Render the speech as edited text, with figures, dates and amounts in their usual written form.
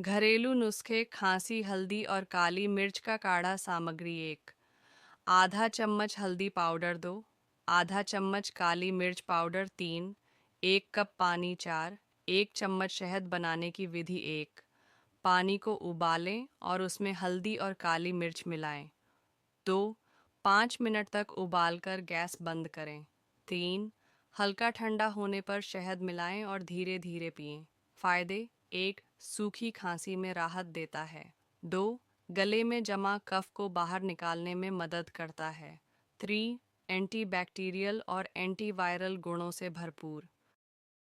घरेलू नुस्खे खांसी हल्दी और काली मिर्च का काढ़ा सामग्री 1। आधा चम्मच हल्दी पाउडर 2। आधा चम्मच काली मिर्च पाउडर 3। 1 कप पानी 4। 1 चम्मच शहद बनाने की विधि 1। पानी को उबालें और उसमें हल्दी और काली मिर्च मिलाएं। 2। 5 मिनट तक उबालकर गैस बंद करें। 3। हल्का ठंडा होने पर शहद मिलाएं और धीरे धीरे पिएं। फायदे 1। सूखी खांसी में राहत देता है। 2। गले में जमा कफ को बाहर निकालने में मदद करता है। 3। एंटीबैक्टीरियल और एंटीवायरल गुणों से भरपूर।